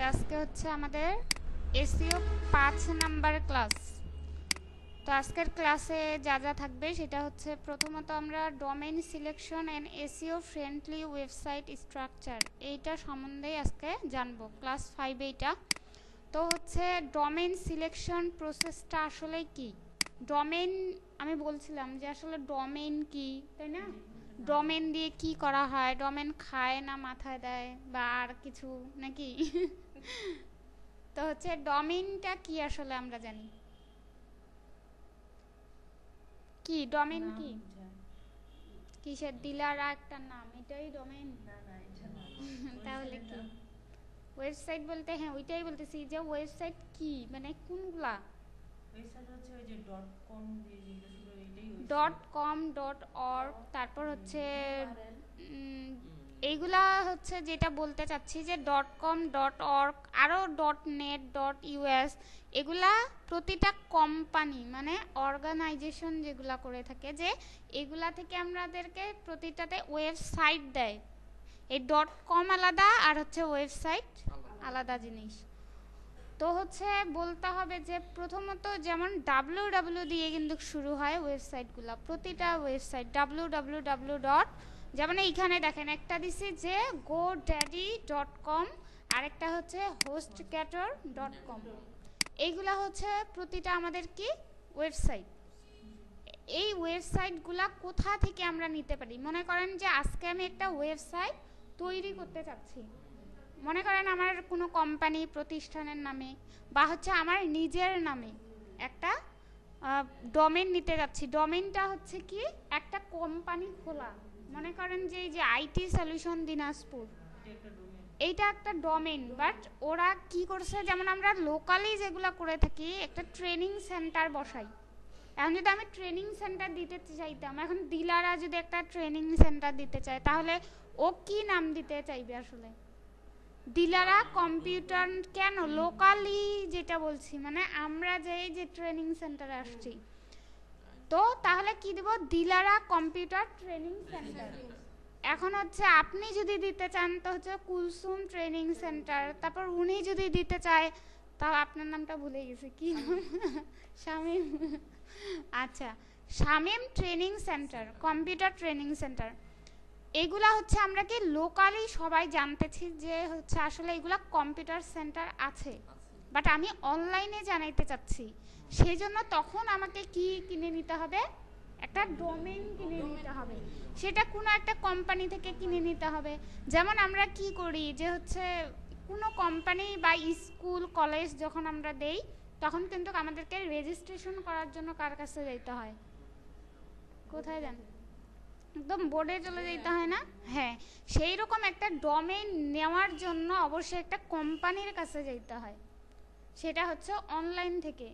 আজকে হচ্ছে আমাদের এসইও 5 নাম্বার ক্লাস। তো আজকের ক্লাসে যা যা থাকবে সেটা হচ্ছে প্রথমত আমরা domain selection and SEO friendly website structure এইটা সম্বন্ধে আজকে জানবো, ক্লাস 5 এইটা। তো হচ্ছে ডোমেইন সিলেকশন প্রসেসটা আসলে কি, ডোমেইন আমি বলছিলাম যে আসলে ডোমেইন কি, তাই না? ডোমেইন দিয়ে কি করা হয়, ডোমেইন খায় না মাথায় দেয় বা আর কিছু নাকি? তো হচ্ছে ডোমেইনটা কি আসলে আমরা জানি কি, ডোমেইন কি কিসের ডিলার একটা নাম, এটাই ডোমেইন? তাহলে কি ওয়েবসাইট বলতে? হ্যাঁ ওইটাই বলতেছি যে ওয়েবসাইট কি মানে কোনগুলা? ওয়েবসাইট হচ্ছে ওই যে .com দিয়ে যেগুলো ছিল এইটাই .com .org, তারপর হচ্ছে এইগুলা হচ্ছে যেটা বলতে চাচ্ছি যে .com .org আরও .net .us এগুলা প্রতিটা কোম্পানি মানে অর্গানাইজেশন যেগুলা করে থাকে যে এগুলা থেকে আমাদেরকে প্রতিটাতে ওয়েবসাইট দেয়। এই .com আলাদা আর হচ্ছে ওয়েবসাইট আলাদা জিনিস। তো হচ্ছে বলতে হবে যে প্রথমত যেমন www দিয়ে কিন্তু শুরু হয় ওয়েবসাইটগুলো, প্রতিটা ওয়েবসাইট www. যেমন এইখানে দেখেন একটা দিছি যে godaddy.com, আরেকটা হচ্ছে hostgator.com। এইগুলা হচ্ছে প্রতিটা আমাদের কি ওয়েবসাইট। এই ওয়েবসাইটগুলা কোথা থেকে আমরা নিতে পারি? মনে করেন যে আজকে আমি একটা ওয়েবসাইট তৈরি করতে চাচ্ছি, মনে করেন আমার কোনো কোম্পানি প্রতিষ্ঠানের নামে বা হচ্ছে আমার নিজের নামে একটা ডোমেইন নিতে যাচ্ছি। ডোমেইনটা হচ্ছে কি একটা কোম্পানি খোলা, মনে করেন যে এই যে আইটি সলিউশন দিনাজপুর, এইটা একটা ডোমেইন। বাট ওরা কি করছে, যেমন আমরা লোকালি যেগুলো করে থাকি একটা ট্রেনিং সেন্টার বসাই। এখন যদি আমি ট্রেনিং সেন্টার দিতে চাইতাম, এখন ডিলাররা যদি একটা ট্রেনিং সেন্টার দিতে চায় তাহলে ও কি নাম দিতে চাইবে? আসলে ডিলাররা কম্পিউটার কেন লোকালি যেটা বলছি মানে আমরা যে ট্রেনিং সেন্টারে আসছি, তো তাহলে কি দেব? ডিলাররা কম্পিউটার ট্রেনিং সেন্টার। এখন হচ্ছে আপনি যদি দিতে চান তো হচ্ছে কুলসুম ট্রেনিং সেন্টার, তারপর উনি যদি দিতে চায় তাও আপনার নামটা ভুলে গেছে কি নাম, শামীম। আচ্ছা, Shamim training centre, computer training centre. এগুলা হচ্ছে আমরা কি লোকালি সবাই জানতেছি যে হচ্ছে আসলে এগুলা কম্পিউটার সেন্টার আছে, বাট আমি অনলাইনে জানাইতে চাচ্ছি, সেই জন্য তখন আমাকে কি কিনে নিতে হবে? একটা ডোমেইন কিনে নিতে হবে। সেটা কোনো একটা কোম্পানি থেকে কিনে নিতে হবে। যেমন আমরা কি করি যে হচ্ছে কোনো কোম্পানি বা স্কুল কলেজ যখন আমরা দেই তখন কিন্তু আমাদেরকে রেজিস্ট্রেশন করার জন্য কার কাছে যেতে হয়? কোথায় যান? একদম বোর্ডে চলে যেতে হয় না? হ্যাঁ, সেই রকম একটা ডোমেইন নেওয়ার জন্য অবশ্যই একটা কোম্পানির কাছে যেতে হয়, সেটা হচ্ছে অনলাইন থেকে।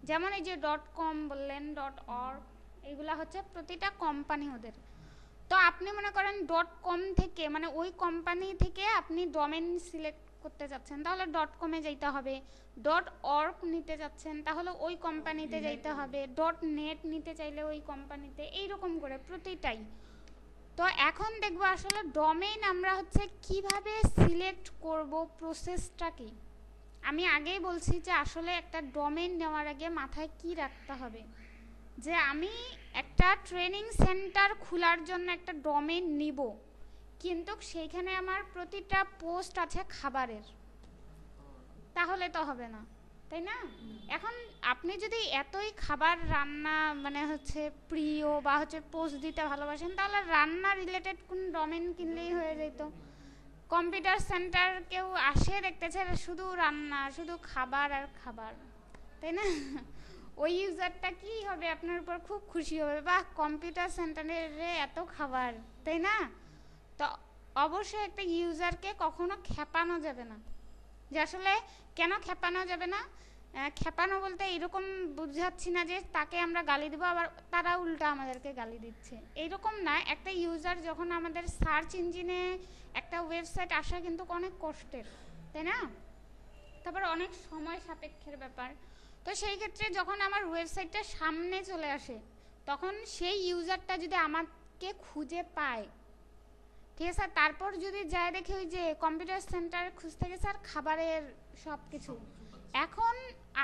যেমন এই যে .com বললেন .org, এগুলা হচ্ছে প্রতিটা কোম্পানি ওদের। তো আপনি মনে করেন .com থেকে মানে ওই কোম্পানি থেকে আপনি ডোমেইন সিলেক্ট করতে যাচ্ছেন তাহলে .com এ যেতে হবে, .org নিতে যাচ্ছেন তাহলে ওই কোম্পানিতে যেতে হবে, .net নিতে চাইলে ওই কোম্পানিতে, এইরকম করে প্রতিটাই। তো এখন দেখবো আসলে ডোমেইন আমরা হচ্ছে কিভাবে সিলেক্ট করব, প্রসেসটা কি। আমি আগেই বলছি যে আসলে একটা ডোমেইন নেওয়ার আগে মাথায় কি রাখতে হবে, যে আমি একটা ট্রেনিং সেন্টার খোলার জন্য একটা ডোমেইন নিব, কিন্তু সেইখানে আমার প্রতিটা পোস্ট আছে খাবারের, তাহলে তো হবে না, তাই না? এখন আপনি যদি এতই খাবার রান্না মানে হচ্ছে প্রিয় বা হচ্ছে পোস্ট দিতে ভালোবাসেন তাহলে রান্না রিলেটেড কোন ডোমেইন কিনলেই হয়ে যেত। কম্পিউটার সেন্টার কেউ আসে দেখতেছে শুধু রান্না, শুধু খাবার আর খাবার, তাই না? ওই ইউজারটা কি হবে, আপনার উপর খুব খুশি হবে, বাহ কম্পিউটার সেন্টারে এত খাবার, তাই না? তো অবশ্যই একটা ইউজারকে কখনো খেপানো যাবে না। যে আসলে কেন খেপানো যাবে না? খেপানো বলতে এরকম বুঝাচ্ছি না যে তাকে আমরা গালি দেবো আবার তারা উল্টা আমাদেরকে গালি দিচ্ছে, এইরকম না। একটা ইউজার যখন আমাদের সার্চ ইঞ্জিনে একটা ওয়েবসাইট আসা কিন্তু অনেক কষ্টের, তাই না? তারপর অনেক সময় সাপেক্ষের ব্যাপার। তো সেই ক্ষেত্রে যখন আমার ওয়েবসাইটটা সামনে চলে আসে তখন সেই ইউজারটা যদি আমাকে খুঁজে পায়, ঠিক আছে। তারপর যদি যায় দেখি ওই যে কম্পিউটার সেন্টার খুঁজতে গেছে আর খাবারের সব কিছু। এখন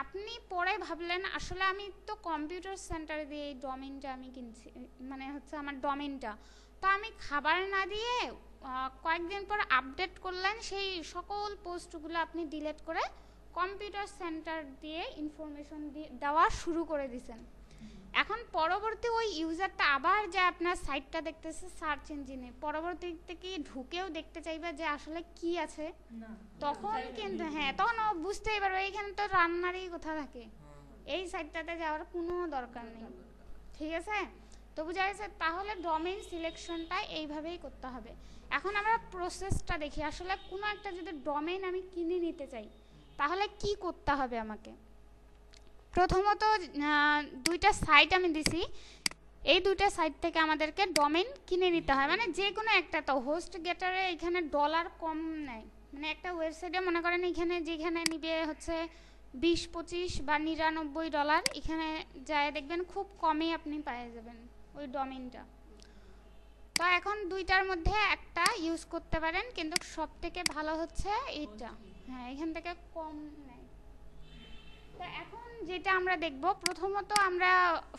আপনি পরে ভাবলেন আসলে আমি তো কম্পিউটার সেন্টার দিয়ে এই ডোমেইনটা আমি কিনছি, মানে হচ্ছে আমার ডোমেইনটা, তো আমি খাবার না দিয়ে কয়েকদিন পর আপডেট করলেন, সেই সকল পোস্টগুলো আপনি ডিলিট করে কম্পিউটার সেন্টার দিয়ে ইনফরমেশন দেওয়া শুরু করে দিয়েছেন। এখন পরবর্তী ওই ইউজারটা আবার যে আপনার সাইটটা দেখতেছে সার্চ ইঞ্জিনে, পরবর্তীতে কি ঢুকেও দেখতে চাইবে যে আসলে কি আছে, তখন কিন্তু হ্যাঁ তখন ও বুঝতেই পারবে এখানে তো রান্নারই কথা থাকে, এই সাইটটাতে যাওয়ার কোনো দরকার নেই। ঠিক আছে, তো বোঝা গেছে। তাহলে ডোমেইন সিলেকশনটা এইভাবেই করতে হবে। এখন আমরা প্রসেসটা দেখি, আসলে কোনো একটা যদি ডোমেইন আমি কিনে নিতে চাই তাহলে কি করতে হবে আমাকে। প্রথমত দুইটা সাইট আমি দিছি, এই দুইটা সাইট থেকে আমাদেরকে ডোমেইন কিনে নিতে হয়, মানে যে কোনো একটা। তো হোস্ট গেটারে এখানে ডলার কম নেয়, মানে একটা ওয়েবসাইটে মনে করেন এখানে যেখানে নিবে হচ্ছে 20-25 বা $99, এখানে যায় দেখবেন খুব কমই আপনি পেয়ে যাবেন ওই ডোমেইনটা। তো এখন দুইটার মধ্যে একটা ইউজ করতে পারেন, কিন্তু সব থেকে ভালো হচ্ছে এইটা। হ্যাঁ, এখান থেকে কম নেয়। তো এখন যেটা আমরা দেখব, প্রথমত আমরা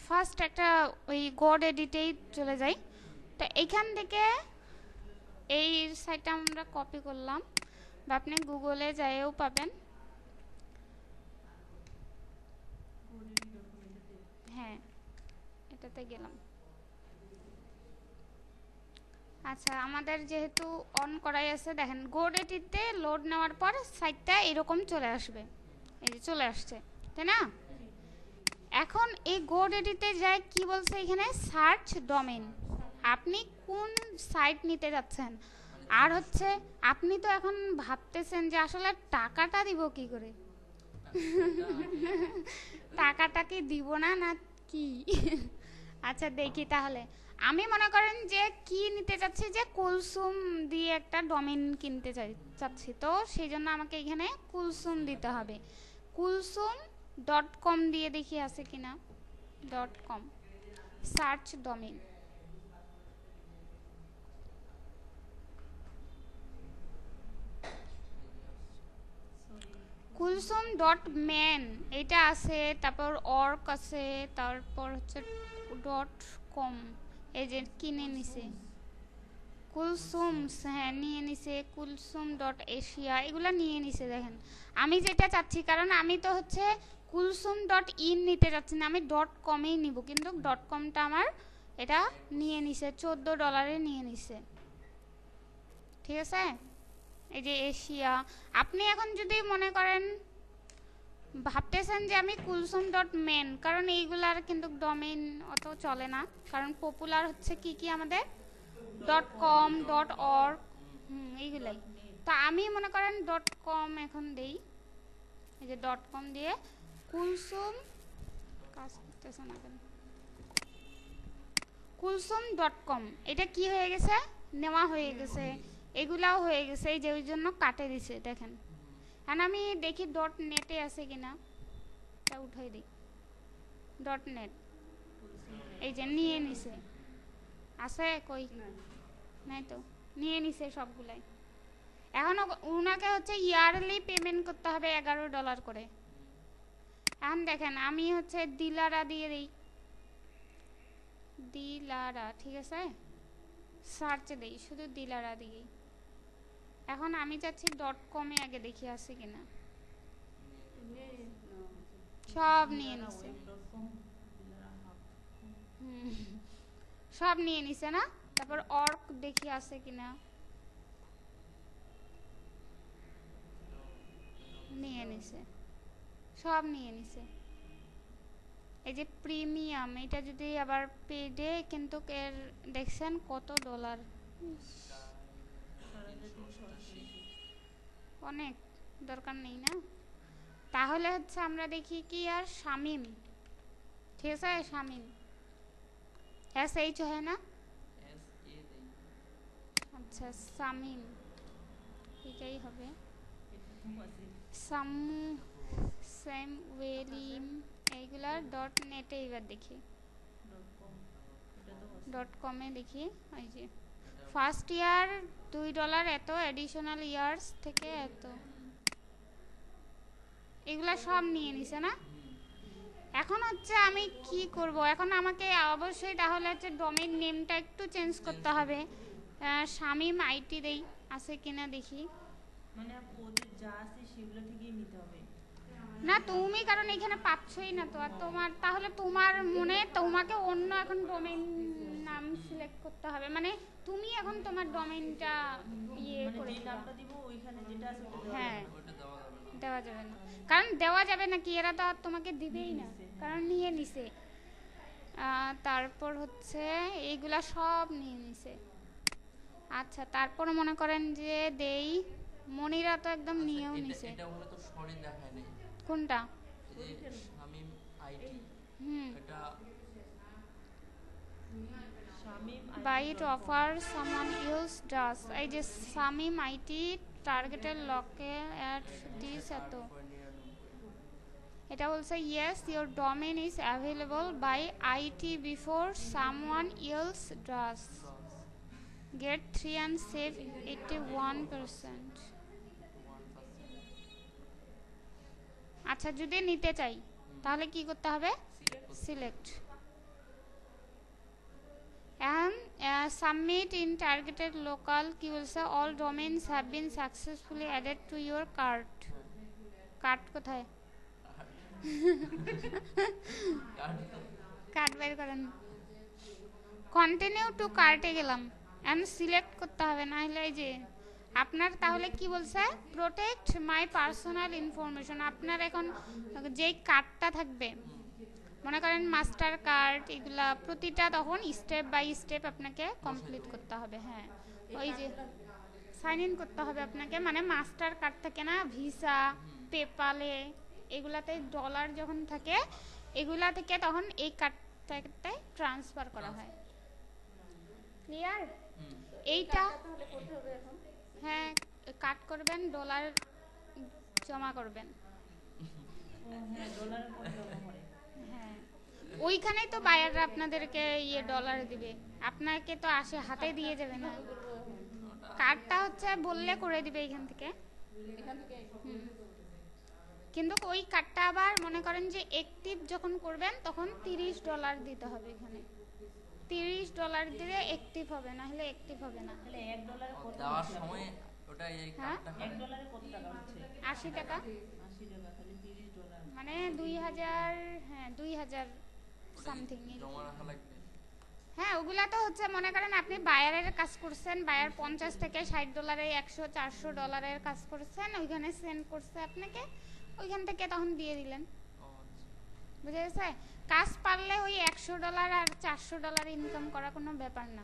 ফার্স্ট একটা ওই গোড এডিটেই চলে যাই। তো এইখান থেকে এই সাইটটা আমরা কপি করলাম, বা আপনি গুগলে যাইও পাবেন। হ্যাঁ, এটাতে গেলাম। আচ্ছা, আমাদের যেহেতু অন করাই আছে, দেখেন গোডেটিতে লোড নেওয়ার পর সাইটটা এরকম চলে আসবে, এই যে চলে আসছে, তাই না? এখন এই গোডেটিতে যায় কি বলছে এখানে, সার্চ ডোমেইন। আপনি কোন সাইট নিতে যাচ্ছেন, আর হচ্ছে আপনি তো এখন ভাবতেছেন যে আসলে টাকাটা দিব কি করে, টাকাটা কি দিব না না কি? আচ্ছা দেখি তাহলে, আমি মনে করেন যে কি নিতে চাচ্ছি, যে কুলসুম দিয়ে একটা ডোমেইন কিনতে চাচ্ছি, তো সেই জন্য আমাকে এখানে কুলসুম দিতে হবে। kulsum.com দিয়ে দেখি আছে কিনা, .com সার্চ ডোমেইন। kulsum.man এটা আছে, তারপর অর্ক আছে, তারপর হচ্ছে .com, এই যে কিনে নিছে কুলসুমস, হ্যাঁ নিয়ে নিছে, kulsum.asia এগুলা নিয়ে নিছে। দেখেন আমি যেটা চাচ্ছি, কারণ আমি তো হচ্ছে kulsum.in নিতে চাচ্ছি না, আমি .comই নিব, কিন্তু .comটা আমার এটা নিয়ে নিছে, $14 নিয়ে নিছে। ঠিক আছে, এই যে এশিয়া। আপনি এখন যদি মনে করেন ভাবতেছেন যে আমি kulsum.man, কারণ এইগুলার কিন্তু ডোমেইন অত চলে না, কারণ পপুলার হচ্ছে কি কি আমাদের .com .org, এইগুলাই। তো আমি মনে করেন .com এখন দেই, এই যে .com দিয়ে কুলসুম, কাজ করতেছে না কেন, kulsum.com এটা কি হয়ে গেছে, নেওয়া হয়ে গেছে, এগুলাও হয়ে গেছে, এই যে ওই জন্য কাটে দিছে। দেখেন এখন আমি দেখি .net এ আছে কিনা, তা উঠাই দিই। .net এই যে নিয়ে নিছে, আছে কই, নাই তো, নিয়ে নিছে সবগুলাই। এখন উনাকে হচ্ছে ইয়ারলি পেমেন্ট করতে হবে $11 করে। এখন দেখেন আমি হচ্ছে দিলারা দিয়ে দিই, দিলারা, ঠিক আছে, সার্চ দেই শুধু দিলারা দিয়েই। এখন আমি চাচ্ছি .com এ আগে দেখি আছে কিনা, সব নিয়ে নিছে, সব নিয়ে নিছে না। তারপর অর্ক দেখি আছে কিনা, নিয়ে নিছে, সব নিয়ে নিছে। এই যে প্রিমিয়াম, এটা যদি আবার পেডে, কিন্তু এর দেখছেন কত $, অনেক দরকার নেই না। তাহলে হচ্ছে আমরা দেখি কি, আর শামিম, ঠিক আছে, শামিম SH হয় না, আচ্ছা শামিম এটাই হবে, সামু সেম ওয়েলিম, এইগুলার .net এ এবার দেখি, .com এ দেখি, ওই যে ফার্স্ট ইয়ার $2 এত, অ্যাডিশনাল ইয়ার্স থেকে এত, এগুলা সব নিয়ে নিছে না। এখন হচ্ছে আমি কি করব, এখন আমাকে অবশ্যই তাহলে হচ্ছে ডোমেইন নেমটা একটু চেঞ্জ করতে হবে। শামিম আইটি দেই, আছে কিনা দেখি। মানে ওদের যা আছে সেগুলো থেকেই নিতে হবে না তুমি, কারণ এখানে পাচ্ছই না তো। আর তোমার তাহলে তোমার মনে তোমাকে অন্য এখন ডোমেইন নাম সিলেক্ট করতে হবে, মানে তুমি এখন তোমার ডোমেইনটা ইয়ে মানে করে যে দিবা। নামটা দিব ওইখানে যেটা আছে ওটা দেওয়া হ্যাঁ, যাবে না। দেওয়া যাবে না, কারণ দেওয়া যাবে না কি, এরা তো আর তোমাকে দিবেই না, কারণ নিয়ে নিছে। তারপর হচ্ছে এইগুলা সব নিয়ে নিছে। আচ্ছা, তারপর মনে করেন যে দেই, মনিরা তো একদম নিয়েও নিছে। এটা হলো তো সরি দেখায় নাই। কোনটা? এই যে শামিম আইটি, এটা Shamim by it offer someone use does, এই যে শামিম আইটি টার্গেটের লকে অ্যাট দিস এত, এটা বলছে yes your domain is available buy it before someone use does, get 3 and save 81%। আচ্ছা, যদি নিতে চাই তাহলে কি করতে হবে? Select and submit in targeted local, কি বলছে all domains have been successfully added to your cart। Cart কোথায়? কার্ট বের করেন, কন্টিনিউ টু কার্টে গেলাম, এন্ড সিলেক্ট করতে হবে, না হলে এই যে আপনার তাহলে কি বলছে, প্রোটেক্ট মাই পার্সোনাল ইনফরমেশন। আপনার এখন যেই কার্ডটা থাকবে, মনে করেন মাস্টার কার্ড, এগুলা প্রতিটা তখন স্টেপ বাই স্টেপ আপনাকে কমপ্লিট করতে হবে। হ্যাঁ, ওই যে সাইন ইন করতে হবে আপনাকে, মানে মাস্টার কার্ড থাকে না, ভিসা, পেপালে, এগুলাতে ডলার যখন থাকে, এগুলা থেকে তখন এই কার্ডটাতে ট্রান্সফার করা হয়। ক্লিয়ার? এইটা হ্যাঁ, কাট করবেন, ডলার জমা করবেন। হ্যাঁ ডলারের পরে জমা করে। হ্যাঁ, ওইখানেই তো বায়াররা আপনাদেরকে ইয়ে ডলার দিবে, আপনাকে তো আসে হাতে দিয়ে যাবে না। কার্ডটা হচ্ছে বললে করে দিবে এখান থেকে। কিন্তু ওই কার্ডটা আবার মনে করেন যে অ্যাক্টিভ যখন করবেন তখন $30 দিতে হবে। এখানে $30 দিলে অ্যাক্টিভ হবে, না হলে অ্যাক্টিভ হবে না। তাহলে $1 কত দেওয়ার হচ্ছে? সময় ওটা এই হ্যাঁ? কার্ডটা $1 কত টাকা হচ্ছে? 80 টাকা, 80 টাকা, তাহলে $30। মানে 2000, হ্যাঁ 2000 সামথিং। জমা রাখা লাগবে। হ্যাঁ, ওগুলা তো হচ্ছে মনে করেন আপনি বায়ারের কাজ করছেন, বায়ার $50 থেকে $60, 100, $400 কাজ করছেন, ওইখানে সেন্ড করছে আপনাকে, ওইখান থেকে তখন দিয়ে দিলেন। ও আচ্ছা। বুঝে গেছে? কাজ পারলে ওই $100 আর $400 ইনকাম করা কোনো ব্যাপার না।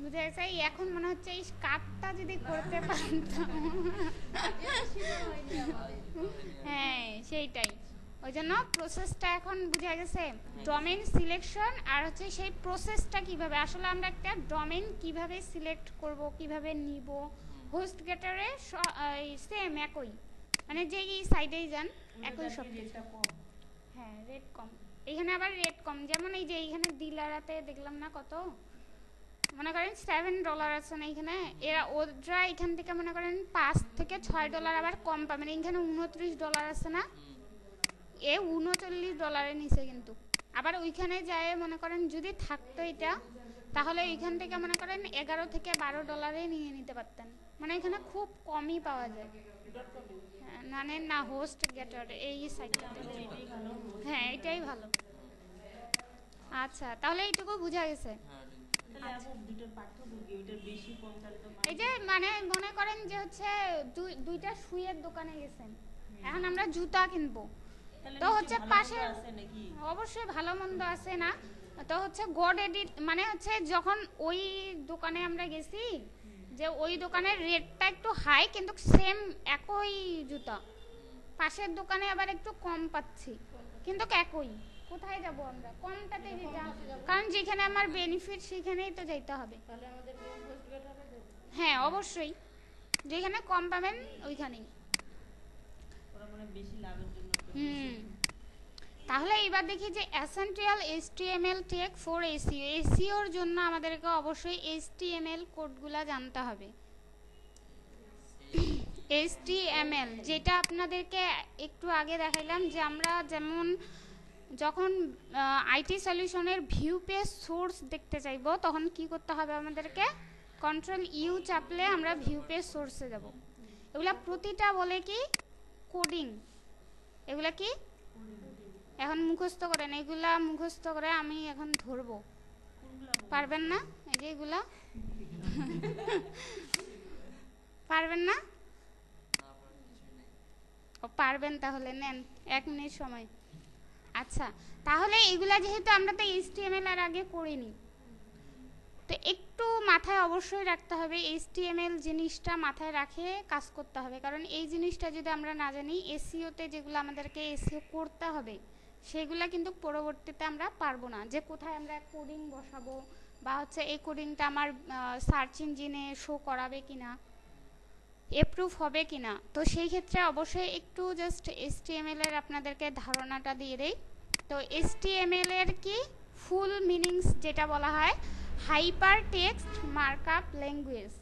বুঝে গেছে? এখন মনে হচ্ছে এই কাজটা যদি করতে পারতাম। হ্যাঁ, সেইটাই। ওই জন্য প্রসেসটা এখন বুঝে গেছে, ডোমেইন সিলেকশন আর হচ্ছে সেই প্রসেসটা কিভাবে, আসলে আমরা একটা ডোমেইন কিভাবে সিলেক্ট করব, কিভাবে নিব, হোস্ট গেটারে সেম একই, মানে যেই সাইডেই যান একই সব। রেটটা কম। হ্যাঁ, রেট কম, এখানে আবার রেট কম, যেমন এই যে এইখানে ডিলারাতে দেখলাম না কত, মনে করেন $7 আছে না এইখানে, এরা ওরা এখান থেকে মনে করেন $5 থেকে $6 আবার কম পাবেন। এইখানে $29 আছে না, এ $39 নিচে কিন্তু। আবার ওইখানে যায় মনে করেন যদি থাকতো এটা, তাহলে ওইখান থেকে মনে করেন $11 থেকে $12 নিয়ে নিতে পারতেন, মানে এখানে খুব কমই পাওয়া যায়। হ্যাঁ, মানে না, হোস্ট গেটার এই সাইটটাতে। এটাই ভালো। হ্যাঁ, এটাই ভালো। আচ্ছা, তাহলে এইটুকু বোঝা গেছে। হ্যাঁ তাহলে আপু দুটোর পার্থক্য কি? ওইটার বেশি কম তাহলে তো এই যে মানে মনে করেন যে হচ্ছে দুইটা শুয়ের দোকানে গেছেন, এখন আমরা জুতা কিনবো, তাহলে তো হচ্ছে নিশ্চয়ই ভালো পাশে মন্দ আছে নাকি? অবশ্যই ভালো মন্দ আছে না, তো হচ্ছে গড এডিট, মানে হচ্ছে যখন ওই দোকানে আমরা গেছি, যে ওই দোকানের রেটটা একটু হাই, কিন্তু সেম একই জুতা, পাশের দোকানে আবার একটু কম পাচ্ছি, কিন্তু একই। কোথায় যাব আমরা? কমটাতে যেটা, কারণ যেখানে আমার বেনিফিট সেখানেই তো যাইতে হবে। হ্যাঁ, অবশ্যই, যেখানে কম পাবেন ওইখানেই। ওরা মানে বেশি লাভের জন্য। হুম, তাহলে এবার দেখি যে essential HTML tag for SEO. এসইওর জন্য আমাদেরকে অবশ্যই HTML কোডগুলো জানতে হবে। HTML যেটা আপনাদেরকে একটু আগে দেখাইলাম, যে আমরা যেমন যখন আইটি সলিউশনের ভিউ পেজ সোর্স দেখতে চাইবো তখন কি করতে হবে আমাদেরকে, Ctrl+U চাপলে আমরা ভিউ পেজ সোর্সে যাব। এগুলা প্রতিটা বলে কি কোডিং, এগুলা কি এখন মুখস্থ করেন, এগুলা মুখস্থ করে আমি এখন ধরবো, পারবেন না? এই যে এগুলা পারবেন না? ও পারবেন, তাহলে নেন 1 মিনিট সময়। আচ্ছা, তাহলে এগুলা যেহেতু আমরা তো HTML আর আগে করিনি, তো একটু মাথায় অবশ্যই রাখতে হবে, HTML জিনিসটা মাথায় রাখে কাজ করতে হবে, কারণ এই জিনিসটা যদি আমরা না জানি এসইওতে যেগুলো আমাদেরকে এসইও করতে হবে সেগুলা কিন্তু পরবর্তীতে আমরা পারবো না, যে কোথায় আমরা কোডিং বসাবো বা হচ্ছে এই কোডিংটা আমার সার্চ ইঞ্জিনে শো করাবে কিনা, এপ্রুভ হবে কিনা। তো সেই ক্ষেত্রে অবশ্যই একটু জাস্ট HTML এর আপনাদেরকে ধারণাটা দিয়ে দেই। তো HTML এর কি ফুল মিনিংস যেটা বলা হয় হাইপার টেক্সট মার্কআপ ল্যাঙ্গুয়েজ,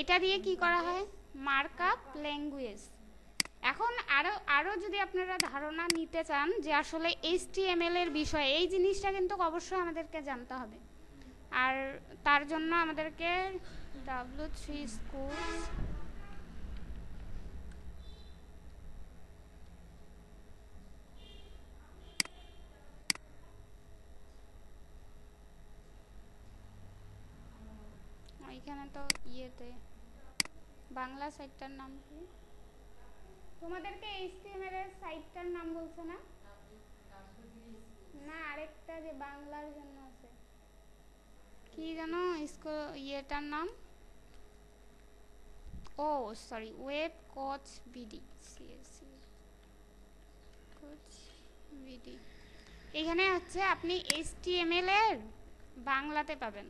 এটা দিয়ে কি করা হয় মার্কআপ ল্যাঙ্গুয়েজ। এখন আরো যদি আপনারা ধারণা নিতে চান যে আসলে HTML এর বিষয়ে, এই জিনিসটা কিন্তু অবশ্যই আমাদেরকে জানতে হবে, আর তার জন্য আমাদেরকে W3 Schools এখানে তো ইয়েতে বাংলা সাইটটার নাম কি, তোমাদেরকে HTML এর সাইটটার নাম বলছো না? না, আরেকটা যে বাংলার জন্য আছে কি জানো ইয়েটার নাম, ও সরি, ওয়েব কোচ বিডি, এখানে হচ্ছে আপনি HTML এর বাংলাতে পাবেন।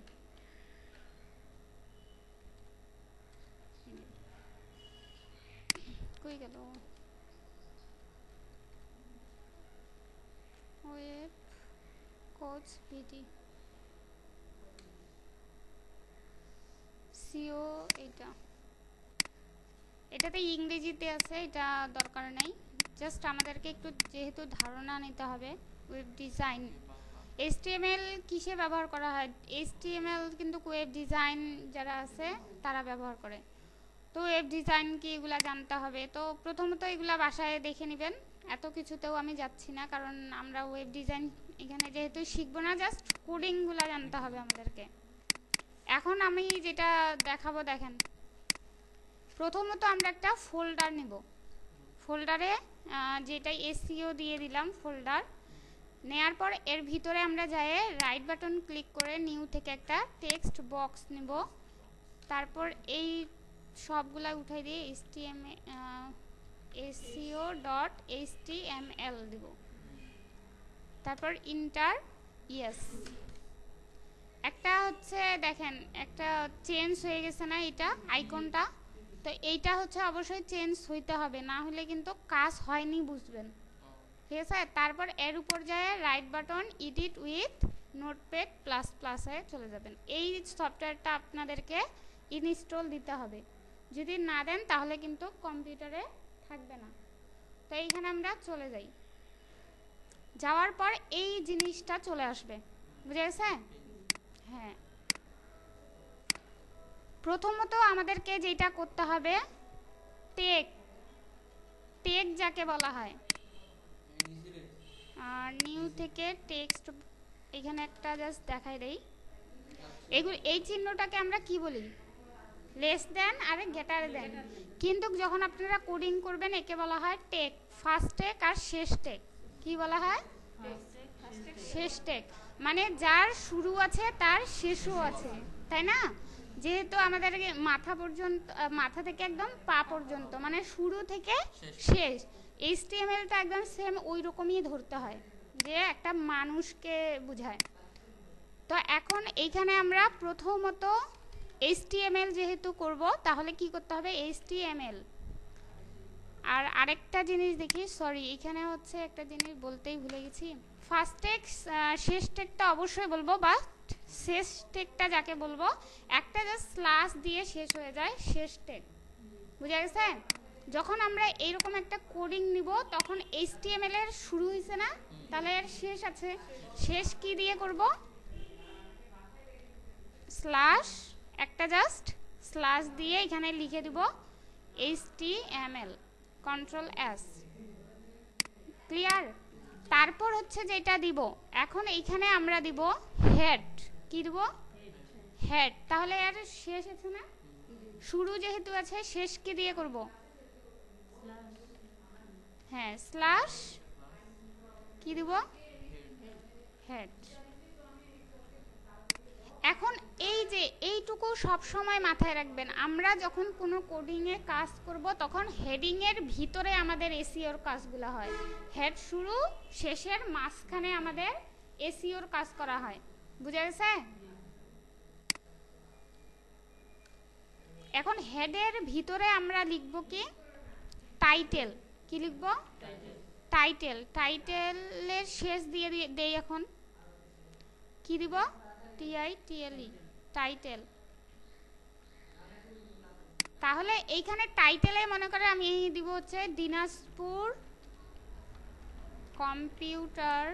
কই গেল ওয়েব কোচ বিডি সিও, এটাতে ইংরেজিতে আছে, এটা দরকার নাই, জাস্ট আমাদেরকে একটু যেহেতু ধারণা নিতে হবে। ওয়েব ডিজাইন HTML কিসে ব্যবহার করা হয়, HTML কিন্তু ওয়েব ডিজাইন যারা আছে তারা ব্যবহার করে। তো ওয়েব ডিজাইন কি এগুলা জানতে হবে, তো প্রথমত এগুলা বাসায় দেখে নেবেন, এত কিছুতেও আমি যাচ্ছি না, কারণ আমরা ওয়েব ডিজাইন এখানে যেহেতু শিখবো না, জাস্ট কোডিংগুলা জানতে হবে আমাদেরকে। এখন আমি যেটা দেখাবো দেখেন, প্রথমত আমরা একটা ফোল্ডার নিব, ফোল্ডারে যেটা এসইও দিয়ে দিলাম ফোল্ডার, নেয়ার পর এর ভিতরে আমরা যাই রাইট বাটন ক্লিক করে নিউ থেকে একটা টেক্সট বক্স নিব, তারপর এই সবগুলা উঠাই দিয়ে seo.html দিব, তারপর ইন্টার, ইয়েস। একটা হচ্ছে দেখেন একটা চেঞ্জ হয়ে গেছে না এটা আইকনটা, তো এইটা হচ্ছে অবশ্যই চেঞ্জ হইতে হবে, না হলে কিন্তু কাজ হয়নি বুঝবেন, ঠিক আছে। তারপর এর উপর যায় right button edit with notepad plus প্লাসে চলে যাবেন। এই সফটওয়্যারটা আপনাদেরকে ইনস্টল দিতে হবে, যদি না দেন তাহলে কিন্তু কম্পিউটারে থাকবে না। তো এইখানে আমরা চলে যাই, যাওয়ার পর এই জিনিসটা চলে আসবে, বুঝে গেছে? হ্যাঁ, প্রথমত আমাদেরকে যেটা করতে হবে টেগ যাকে বলা হয়, নিউ থেকে টেক্সট, এখানে একটা জাস্ট দেখাই দেই, এই চিহ্নটাকে আমরা কি বলি, লেস দেন আর গ্রেটার দেন, কিন্তু যখন আপনারা কোডিং করবেন একে বলা হয় টেগ, ফার্স্ট টেগ আর শেষ টেগ। কি বলা হয়? শেষ টেগ, মানে যার শুরু আছে তার শেষও আছে, তাই না? যেহেতু আমাদের মাথা থেকে একদম পা পর্যন্ত, মানে শুরু থেকে শেষ, HTML-টা একদম সেম ওই রকমই ধরতে হয়, যে একটা মানুষকে বোঝায়। তো এখন এইখানে আমরা প্রথমত HTML যেহেতু করব, তাহলে কি করতে হবে, HTML, আর আরেকটা জিনিস দেখি, সরি এখানে হচ্ছে একটা জিনিস বলতেই ভুলে গেছি। ফার্স্ট টেক শেষ টেকটা অবশ্যই বলবো, বা শেষ টেকটা যাকে বলবো, একটা জাস্ট স্ল্যাশ দিয়ে শেষ হয়ে যায় শেষ টেক, বুঝা গেছে? যখন আমরা এইরকম একটা কোডিং নিব তখন HTML এর শুরু হয়েছে না, তাহলে এর শেষ আছে, শেষ কি দিয়ে করব? স্ল্যাশ, একটা জাস্ট স্ল্যাশ দিয়ে এখানে লিখে দিব HTML, কন্ট্রোল S, ক্লিয়ার? তারপর হচ্ছে যেটা দিব এখন এইখানে আমরা দিব হেড, কি দিব? হেড। তাহলে এর শেষ আছে না, শুরু যেহেতু আছে, শেষ কি দিয়ে করব? হ্যাঁ, স্ল্যাশ কি দিব? হেড। এখন এই যে এইটুকু সব সময় মাথায় রাখবেন, আমরা যখন কোনো কোডিং এ কাজ করব তখন হেডিং এর ভিতরে আমাদের এসইওর কাজগুলো হয়, হেড শুরু শেষের মাঝখানে আমাদের এসইওর কাজ করা হয়, বুঝা গেছে? এখন হেডের ভিতরে আমরা লিখব কি? টাইটেল। কি লিখব? টাইটেল। টাইটেলের শেষ দিয়ে দেই, এখন কি দিব? TITLE, title. তাহলে এইখানে টাইটেলে মনে করে আমি দিব হচ্ছে দিনাজপুর কম্পিউটার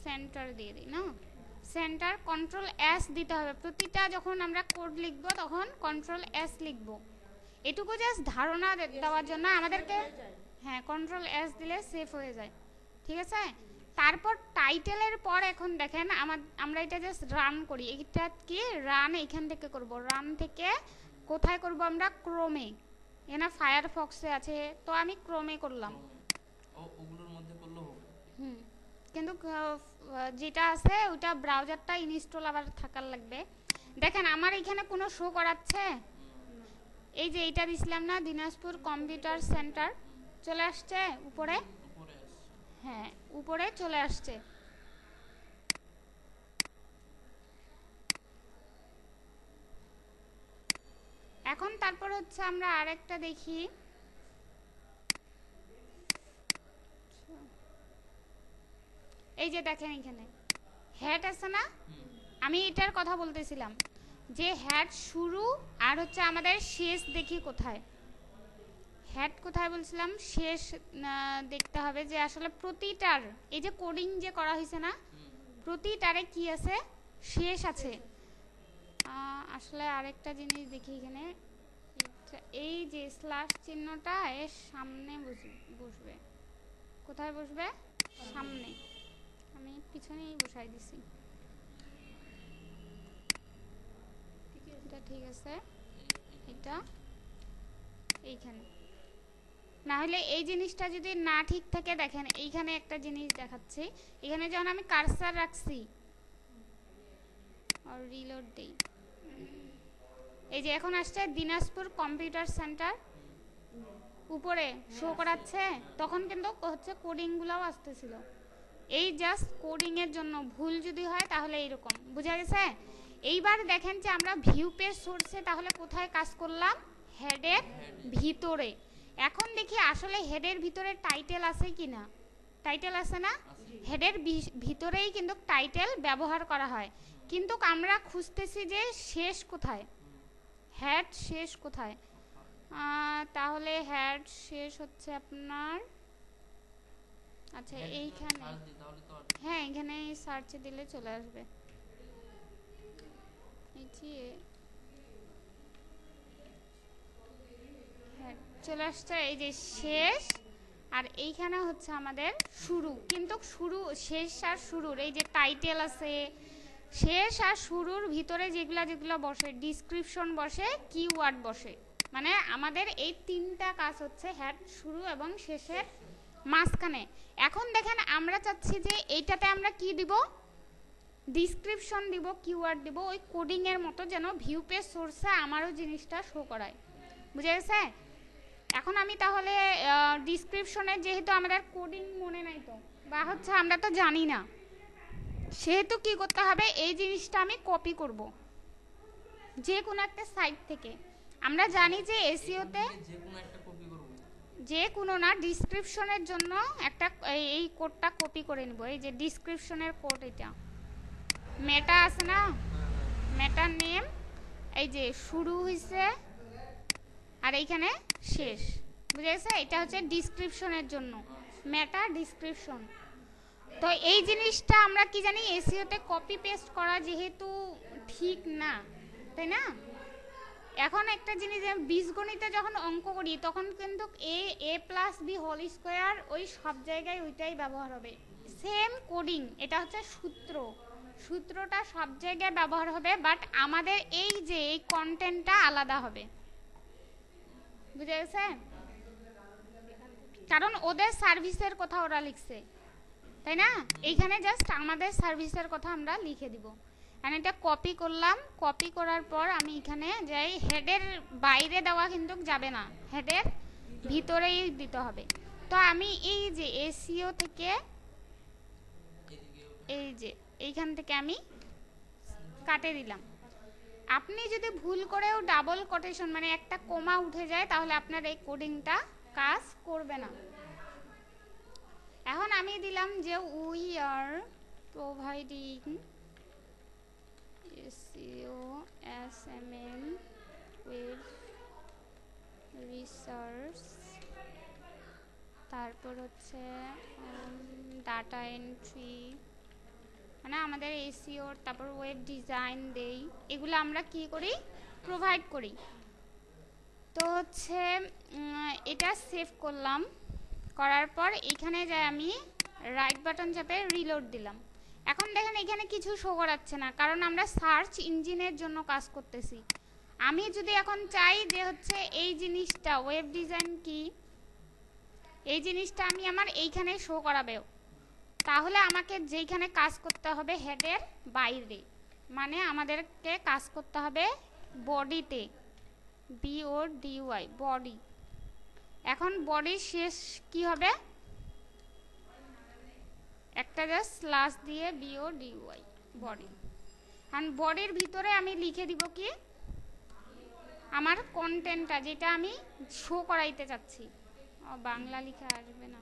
সেন্টার দিয়ে দিই না, সেন্টার, কন্ট্রোল S দিতে হবে প্রতিটা, যখন আমরা কোড লিখব তখন কন্ট্রোল S লিখব। এটুকু জাস্ট ধারণা দেওয়ার জন্য আমাদেরকে, হ্যাঁ কন্ট্রোল S দিলে সেভ হয়ে যায়, ঠিক আছে? তারপর টাইটেলের পর এখন দেখেন আমরা এটা জাস্ট রান করি, এটা কি রান এখান থেকে করব, রান থেকে কোথায় করব আমরা? ক্রোমে, এনা ফায়ারফক্সে আছে, তো আমি ক্রোমে করলাম। ওগুলোর মধ্যে করলেও হবে। কিন্তু যেটা আছে ওটা ব্রাউজারটা ইনস্টল আবার থাকার লাগবে। দেখেন আমার এখানে কোনো শো করাচ্ছে, এই যে এইটা দিছিলাম না দিনাজপুর কম্পিউটার সেন্টার, চলে আসছে উপরে, হ্যাঁ উপরে চলে আসছে। এখন তারপর হচ্ছে আমরা আরেকটা দেখি, এই যে দেখেন এখানে হেড আছে না, আমি এটার কথা বলতেছিলাম যে হেড শুরু আর হচ্ছে আমাদের শেষ দেখি কোথায়, হেড কোথায় বলছিলাম, শেষ দেখতে হবে যে আসলে প্রতিটার এই যে কোডিং যে করা হয়েছে না, প্রতিটারে কি আছে? শেষ আছে। আসলে আরেকটা জিনিস দেখি এখানে, এই যে স্ল্যাশ চিহ্নটা এর সামনে বসবে, কোথায় বসবে? সামনে, আমি পিছনেই বসাই দিছি, এটা ঠিক আছে, এটা এইখানে, না হলে এই জিনিসটা যদি না ঠিক থাকে, দেখেন এইখানে একটা জিনিস দেখাচ্ছি, এখানে যখন আমি কার্সার রাখছি আর রিলোড দেই, এই যে এখন আসছে দিনাজপুর কম্পিউটার সেন্টার, উপরে শো করাচ্ছে, তখন কিন্তু হচ্ছে কোডিংগুলোও আসতেছিল, এই জাস্ট কোডিং এর জন্য, ভুল যদি হয় তাহলে এইরকম, বুঝা গেছে? এইবার দেখেন যে আমরা ভিউ পেজ সোর্সে তাহলে কোথায় কাজ করলাম? হেডের ভিতরে। এখন দেখি আসলে হেডের ভিতরে টাইটেল আছে কিনা, টাইটেল আছে না, হেডের ভিতরেই কিন্তু টাইটেল ব্যবহার করা হয়, কিন্তু আমরা খুঁজতেছি যে শেষ কোথায়, হেড শেষ কোথায়? তাহলে হেড শেষ হচ্ছে আপনার, আচ্ছা এইখানে, হ্যাঁ এখানে সার্চে দিলে চলে আসবে, চলে আসছে এই যে শেষ, আর এইখানে হচ্ছে আমাদের শুরু, কিন্তু শুরু শেষ আর শুরুর এই যে টাইটেল আছে, শেষ আর শুরুর ভিতরে যেগুলা বসে, ডিসক্রিপশন বসে, কিওয়ার্ড বসে, মানে আমাদের এই তিনটা কাজ হচ্ছে হেড, শুরু এবং শেষের মাঝখানে। এখন দেখেন আমরা চাচ্ছি যে এইটাতে আমরা কি দিব? ডিসক্রিপশন দিব, কিওয়ার্ড দিব, ওই কোডিং এর মতো, যেন ভিউ পেজ সোর্সে আমারও জিনিসটা শো করায়, বুঝা গেছে? এখন আমি তাহলে ডিসক্রিপশনে, যেহেতু আমাদের কোডিং মনে নাই তো, বা হচ্ছে আমরা তো জানি না, সেহেতু কি করতে হবে, এই জিনিসটা আমি কপি করব যে কোনো একটা সাইট থেকে, আমরা জানি যে এসইওতে যে কোনো একটা কপি করব, যে কোনো না, ডিসক্রিপশনের জন্য একটা এই কোডটা কপি করে নিব। এই যে ডিসক্রিপশনের কোড, এটা মেটা আছে না, মেটার নেম, এই যে শুরু হইছে আর এইখানে শেষ, বুঝে গেছে? এটা হচ্ছে ডিসক্রিপশনের জন্য, মেটা ডিসক্রিপশন। তো এই জিনিসটা আমরা কি জানি, এসইওতে কপি পেস্ট করা যেহেতু ঠিক না, তাই না? এখন একটা জিনিস, বীজগণিতে যখন অঙ্ক করি তখন কিন্তু এ প্লাস বি হোল স্কোয়ার ওই সব জায়গায় ওইটাই ব্যবহার হবে, সেম কোডিং, এটা হচ্ছে সূত্রটা সব জায়গায় ব্যবহার হবে, বাট আমাদের এই যে এই কন্টেন্টটা আলাদা হবে, বুঝে গেছে? কারণ ওদের সার্ভিসের কথা ওরা লিখছে, তাই না? এইখানে জাস্ট আমাদের সার্ভিসের কথা আমরা লিখে দিব। আর এটা কপি করলাম, কপি করার পর আমি এখানে যাই, হেডের বাইরে দেওয়া কিন্তু যাবে না, হেডের ভিতরেই দিতে হবে। তো আমি এই যে এসইও থেকে এই যে এইখান থেকে আমি কাটে দিলাম। আপনি যদি ভুল করেও ডাবল কোটেশন মানে একটা কোমা উঠে যায় তাহলে আপনার এই কোডিংটা কাজ করবে না। এখন আমি দিলাম যে we are providing SEO SML with research, তারপর হচ্ছে ডাটা এন্ট্রি, মানে আমাদের এসইও, তারপর ওয়েব ডিজাইন দেই, এগুলো আমরা কি করি, প্রোভাইড করি। তো হচ্ছে এটা সেভ করলাম, করার পর এখানে যাই আমি রাইট বাটন চাপে রিলোড দিলাম। এখন দেখেন এখানে কিছু শো করাচ্ছে না, কারণ আমরা সার্চ ইঞ্জিনের জন্য কাজ করতেছি। আমি যদি এখন চাই যে হচ্ছে এই জিনিসটা ওয়েব ডিজাইন কি, এই জিনিসটা আমি আমার এইখানে শো করাবে, তাহলে আমাকে যেইখানে কাজ করতে হবে হেডের বাইরে, মানে আমাদেরকে কাজ করতে হবে বডিতে, BODY বডি। এখন বডির শেষ কি হবে, একটা জাস্ট স্ল্যাশ দিয়ে BODY বডি। আর বডির ভিতরে আমি লিখে দিব কি, আমার কন্টেন্টটা যেটা আমি শো করাইতে চাচ্ছি। বাংলা লিখে আসবে না,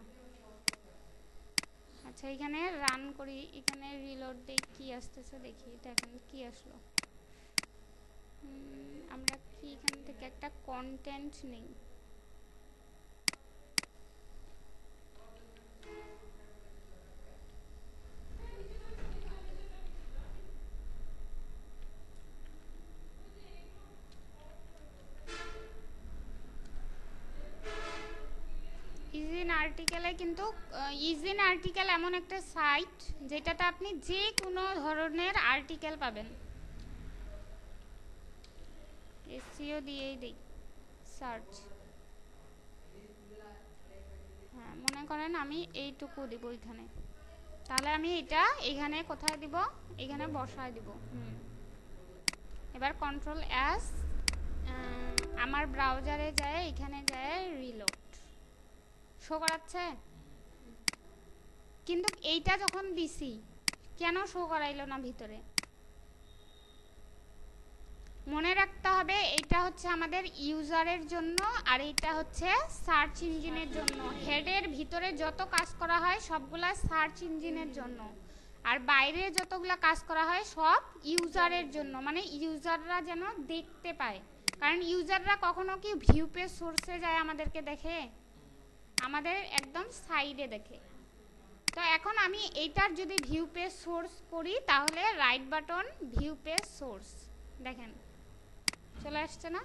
আচ্ছা এখানে রান করি, এখানে রিলোড দেই, কি আসতেছে দেখি, দেখেন কি আসলো। আমরা কি এখান থেকে একটা কন্টেন্ট নেই, ইজিন আর্টিকেলে কিন্তু ইজিন আর্টিকেল এমন একটা সাইট যেটাতে আপনি যে কোনো ধরনের আর্টিকেল পাবেন। এসইও দিয়েই দেই সার্চ, হ্যাঁ মনে করেন আমি এইটুকু দিব এখানে, তাহলে আমি এটা এখানে কোথায় দিব, এখানে বসায় দিব। এবার কন্ট্রোল এস, আমার ব্রাউজারে যায়, এখানে যায় রিলোড, শো করাচ্ছে। কিন্তু এইটা যখন দিছি কেন শো করাইলো না ভিতরে, মনে রাখতে হবে এটা হচ্ছে আমাদের ইউজারের জন্য আর এটা হচ্ছে সার্চ ইঞ্জিনের জন্য। হেডের ভিতরে যত কাজ করা হয় সবগুলা সার্চ ইঞ্জিনের জন্য, আর বাইরে যতগুলা কাজ করা হয় সব ইউজারের জন্য, মানে ইউজাররা যেন দেখতে পায়। কারণ ইউজাররা কখনো কি ভিউ পেজ সোর্সে যায় আমাদেরকে দেখে, আমাদের একদম সাইডে দেখে। তো এখন আমি এইটার যদি ভিউ পেজ সোর্স করি তাহলে right button view page source, দেখেন চলে আসছে না,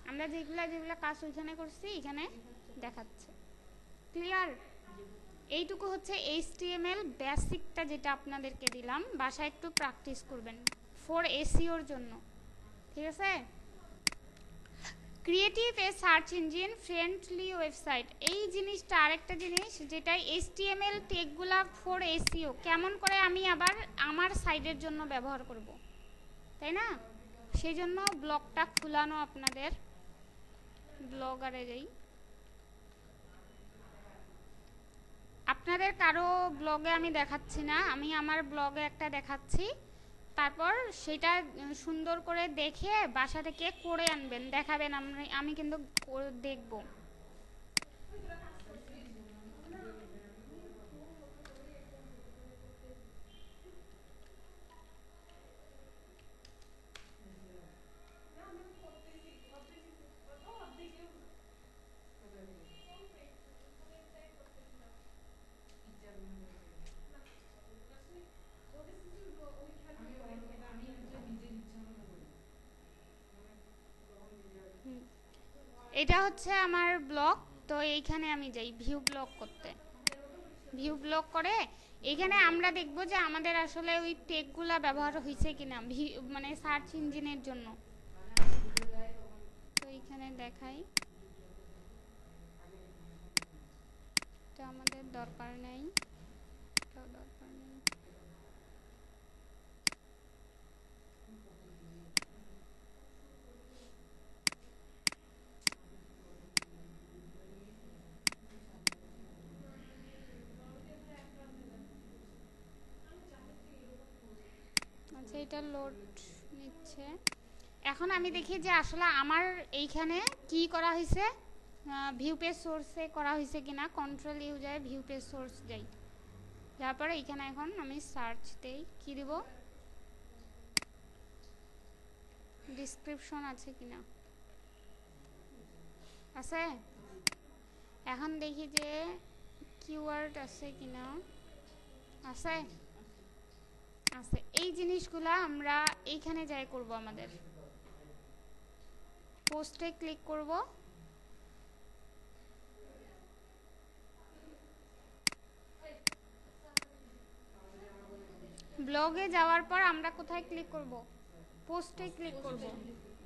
আমরা যেগুলা কাজ ওইখানে করছি এখানে দেখাচ্ছে। ক্লিয়ার? এইটুকু হচ্ছে HTML বেসিকটা যেটা আপনাদেরকে দিলাম, বাসায় একটু প্র্যাকটিস করবেন ফর এসইওর জন্য, ঠিক আছে? ক্রিয়েটিভ এ সার্চ ইঞ্জিন ফ্রেন্ডলি ওয়েবসাইট, এই জিনিসটা আরেকটা জিনিস যেটা HTML টেগগুলা ফর এসইও কেমন করে আমি আবার আমার সাইডের জন্য ব্যবহার করব, তাই না? সেই জন্য ব্লগটা খুলানো আপনাদের, ব্লগারে যাই, আপনাদের কারো ব্লগে আমি দেখাচ্ছি না, আমি আমার ব্লগে একটা দেখাচ্ছি। তারপর সেটা সুন্দর করে দেখে বাসা থেকে করে আনবেন, দেখাবেন, আমি কিন্তু দেখব। এটা হচ্ছে আমার ব্লগ। তো এইখানে আমি যাই ভিউ ব্লগ করতে। ভিউ ব্লগ করে এখানে আমরা দেখব যে আমাদের আসলে ওই টেকগুলা ব্যবহার হয়েছে কিনা, মানে সার্চ ইঞ্জিনের জন্য। তো এইখানে দেখাই, তো আমাদের দরকার নেই, দরকার নেই। আচ্ছা, এটা লোড নিচ্ছে। এখন আমি দেখি যে আসলে আমার এইখানে কি করা হয়েছে, ভিউ পেজ সোর্সে করা হয়েছে কিনা। কন্ট্রোল ইউ যায়, ভিউ পেজ সোর্স যাই, যার পরে এইখানে এখন আমি সার্চ দেই, কি দিব, ডিসক্রিপশন আছে কিনা, আছে। এখন দেখি যে কিওয়ার্ড আছে কিনা, আছে, আছে। এই জিনিসগুলা আমরা এইখানে যাই করব, আমাদের পোস্টে ক্লিক করব, ব্লগে যাওয়ার পর আমরা কোথায় ক্লিক করব, পোস্টে ক্লিক করব।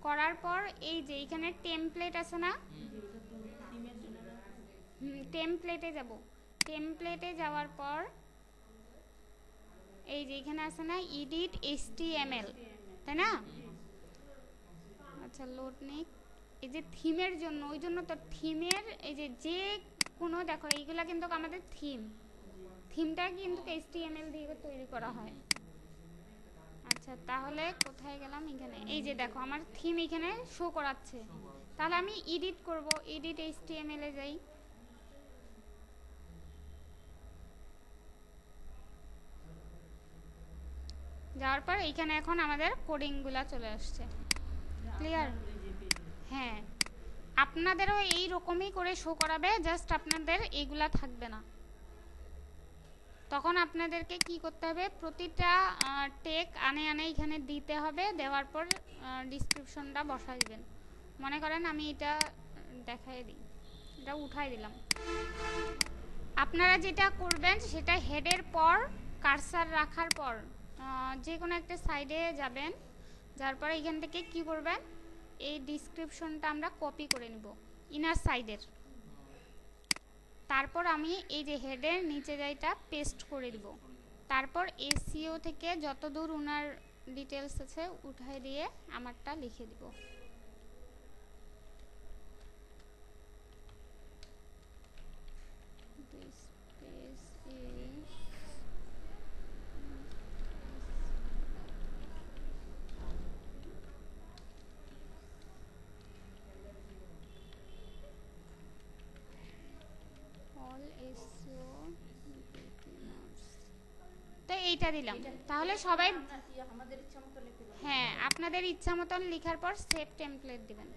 করার পর এই যে এখানে টেমপ্লেট আছে না, টেমপ্লেটে যাব। টেমপ্লেটে যাওয়ার পর এই যে এখানে আছে না এডিট HTML, তাই না? আচ্ছা, লোড নিক। এই যে থিমের জন্য, ওই জন্য তো থিমের এই যে কোনো দেখো এইগুলা কিন্তু আমাদের থিমটা কিন্তু HTML দিয়ে তৈরি করা হয়। আচ্ছা, তাহলে কোথায় গেলাম, এখানে এই যে দেখো আমার থিম এখানে শো করাচ্ছে। তাহলে আমি এডিট করব, এডিট HTML এ যাই। যাওয়ার পর এইখানে এখন আমাদের কোডিংগুলা চলে আসছে। ক্লিয়ার? হ্যাঁ, আপনাদেরও এই রকমই করে শো করাবে, জাস্ট আপনাদের এইগুলা থাকবে না। তখন আপনাদেরকে কি করতে হবে, প্রতিটা টেক আনে এখানে দিতে হবে। দেওয়ার পর ডিসক্রিপশনটা বসাই দিবেন। মনে করেন আমি এটা দেখাই দিই, এটা উঠাই দিলাম। আপনারা যেটা করবেন সেটা হেডের পর কার্সার রাখার পর যে কোনো একটা সাইডে যাবেন, যার পরে এখান থেকে কি করবেন, এই ডিসক্রিপশনটা আমরা কপি করে নিব ইনার সাইডের। তারপর আমি এই যে হেডের নিচে যাইটা পেস্ট করে দিব। তারপর SEO থেকে যতদূর ওনার ডিটেলস আছে উঠাই দিয়ে আমারটা লিখে দিব। এইটা দিলাম, তাহলে সবাই হ্যাঁ আপনাদের ইচ্ছা মতন লেখার পর সেভ টেমপ্লেট দিবেন।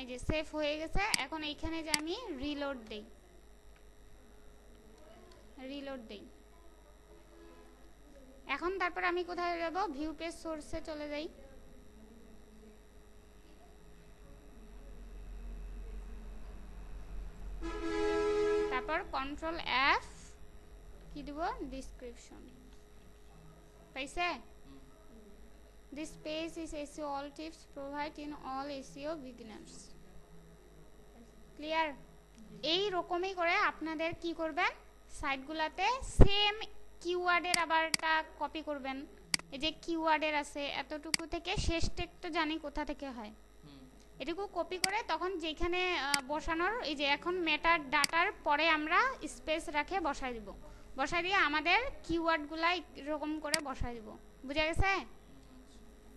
এই যে সেভ হয়ে গেছে। এখন এইখানে যে আমি রিলোড দেই, এখন তারপর আমি কোথায় যাব, ভিউ পেজ সোর্সে চলে যাই। তারপর কন্ট্রোল F কি দিব, ডিসক্রিপশন। পাইছে? This page is SEO all tips provide in all SEO beginners. Clear? এই রকমই করে আপনাদের কি করবেন, সাইটগুলোতে সেম কিওয়ার্ডের আবারটা কপি করবেন। এই যে কিওয়ার্ডের আছে এতটুকু থেকে শেষ টেক তো জানি কোথা থেকে হয়, এটুকু কপি করে তখন যেখানে বসানোর, এই যে এখন মেটার ডাটার পরে আমরা স্পেস রাখে বসাই দিব। বসাই দিয়ে আমাদের কিওয়ার্ডগুলা এরকম করে বসাই দিব, বুঝা গেছে?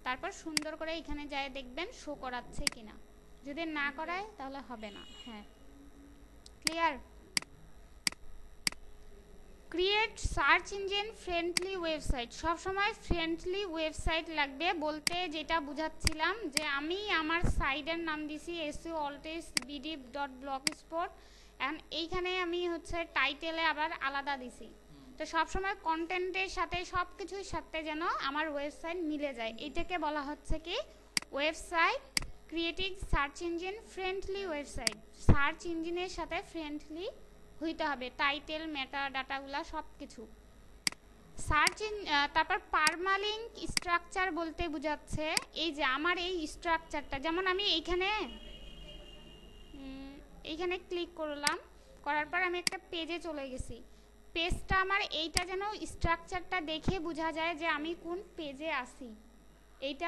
তারপর সুন্দর করে এখানে যায় দেখবেন শো করাচ্ছে কিনা, যদি না করায় তাহলে হবে না। হ্যাঁ, clear? Create search engine friendly website. সবসময় ফ্রেন্ডলি ওয়েবসাইট লাগবে বলতে যেটা বুঝাচ্ছিলাম যে আমি আমার সাইটের নাম দিছি SEOaltistbd.blogspot, এখন এইখানে আমি হচ্ছে টাইটেলে আবার আলাদা দিছি। তো সবসময় কন্টেন্টের সাথে সব কিছুর সাথে যেন আমার ওয়েবসাইট মিলে যায়, এটাকে বলা হচ্ছে কি website creating search engine friendly website. Search ইঞ্জিনের সাথে ফ্রেন্ডলি হইতে হবে, টাইটেল, মেটা ডাটাগুলা সব কিছু। সার্চ তারপর পারমালিঙ্ক স্ট্রাকচার বলতে বোঝাচ্ছে এই যে আমার এই স্ট্রাকচারটা, যেমন আমি এইখানে ক্লিক করলাম, করার পর আমি একটা পেজে চলে গেছি, পেজটা আমার এইটা যেন স্ট্রাকচারটা দেখে বোঝা যায় যে আমি কোন পেজে আছি, এইটা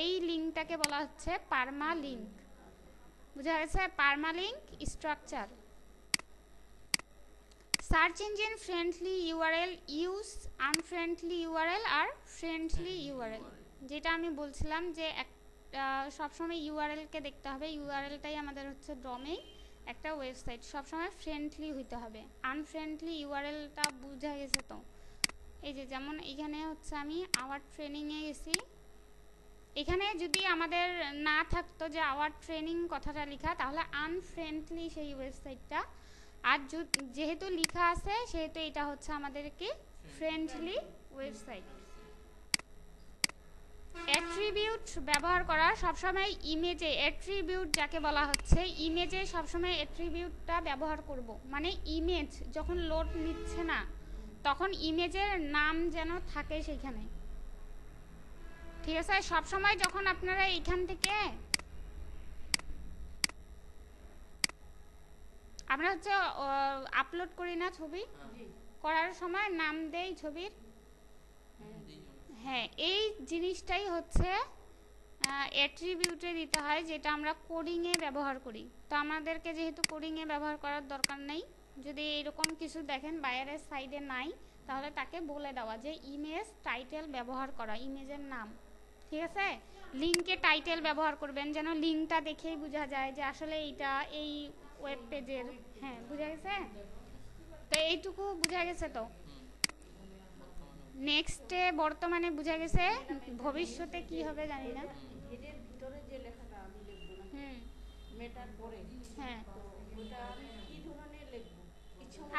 এই লিঙ্কটাকে বলা হচ্ছে পারমালিঙ্ক। বুঝা গেছে? Permalink structure. Search engine friendly URL use unfriendly URL আর ফ্রেন্ডলি ইউআরএল, যেটা আমি বলছিলাম যে সবসময় ইউআরএলকে দেখতে হবে, ইউআরএলটাই আমাদের হচ্ছে ডোমেইন, একটা ওয়েবসাইট সবসময় ফ্রেন্ডলি হইতে হবে। আনফ্রেন্ডলি ইউআরএলটা বুঝা গেছে তো? এই যে যেমন এখানে হচ্ছে আমি আওয়ার ট্রেনিংয়ে গেছি, এখানে যদি আমাদের না থাকতো যে আওয়ার ট্রেনিং কথাটা লেখা, তাহলে আনফ্রেন্ডলি সেই ওয়েবসাইটটা, আর যেহেতু লেখা আছে সেহেতু এটা হচ্ছে আমাদের কি ফ্রেন্ডলি ওয়েবসাইট। অ্যাট্রিবিউট ব্যবহার করা সবসময় ইমেজে, অ্যাট্রিবিউট যাকে বলা হচ্ছে ইমেজে সবসময় অ্যাট্রিবিউটটা ব্যবহার করব, মানে ইমেজ যখন লোড নিচ্ছে না তখন ইমেজের নাম যেন থাকে সেখানে, ঠিক আছে? সবসময় যখন আপনারা এইখান থেকে আমরা হচ্ছে আপলোড করি না ছবি, করার সময় নাম দেই ছবির, হ্যাঁ এই জিনিসটাই হচ্ছে অ্যাট্রিবিউটে দিতে হয়, যেটা আমরা কোডিংয়ে ব্যবহার করি। তো আমাদেরকে যেহেতু কোডিংয়ে ব্যবহার করার দরকার নেই, যদি এরকম কিছু দেখেন বাইরের সাইডে নাই তাহলে তাকে বলে দেওয়া যে ইমেজ টাইটেল ব্যবহার করা, ইমেজের নাম, ঠিক আছে? লিঙ্কে টাইটেল ব্যবহার করবেন যেন লিঙ্কটা দেখেই বোঝা যায় যে আসলে এইটা এই ওয়েব পেজের। হ্যাঁ, বুঝা গেছে? তো এইটুকু বুঝা গেছে তো? নেক্সটে বর্তমানে বুঝা গেছে, ভবিষ্যতে কি হবে জানি না। এর ভিতরে যে লেখাটা আমি লিখব না, মেটার পরে, হ্যাঁ ওটা আমি কি ধরনের লিখব?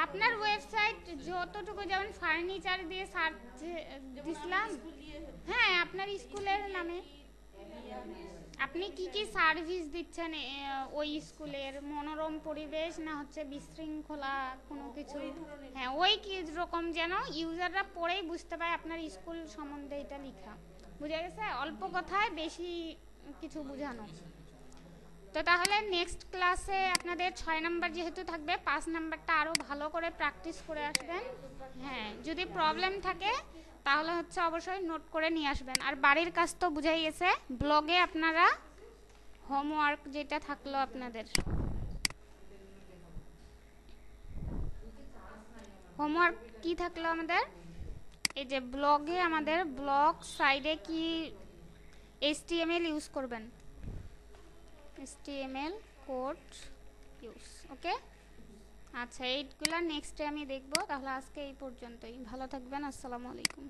আপনার ওয়েবসাইট যতটুকু, যেমন ফার্নিচার দিয়ে সার্চ দিছিলাম, হ্যাঁ আপনার স্কুলের নামে আপনি কি কি সার্ভিস দিচ্ছেন ওই স্কুলের, মনোরম পরিবেশ না হচ্ছে বিশৃঙ্খলা কোনো কিছু, হ্যাঁ ওই কি রকম যেন ইউজাররা পড়েই বুঝতে পারে আপনার স্কুল সম্বন্ধে এটা লেখা, বুঝা গেছে? অল্প কথায় বেশি কিছু বোঝানো। তো তাহলে নেক্সট ক্লাসে আপনাদের 6 নাম্বার যেহেতু থাকবে, 5 নাম্বারটা আরও ভালো করে প্র্যাকটিস করে আসবেন। হ্যাঁ, যদি প্রবলেম থাকে তাহলে হচ্ছে অবশ্যই নোট করে নিয়ে আসবেন। আর বাড়ির কাজ তো বুঝাই গেছে, ব্লগে আপনারা হোমওয়ার্ক যেটা থাকলো আপনাদের, হোমওয়ার্ক কি থাকলো আমাদের, এই যে ব্লগে আমাদের ব্লগ সাইডে কি HTML ইউজ করবেন, HTML কোড ইউজ, ওকে? আচ্ছা এইগুলা নেক্সটে আমি দেখবো, তাহলে আজকে এই পর্যন্তই, ভালো থাকবেন, আসসালামু আলাইকুম।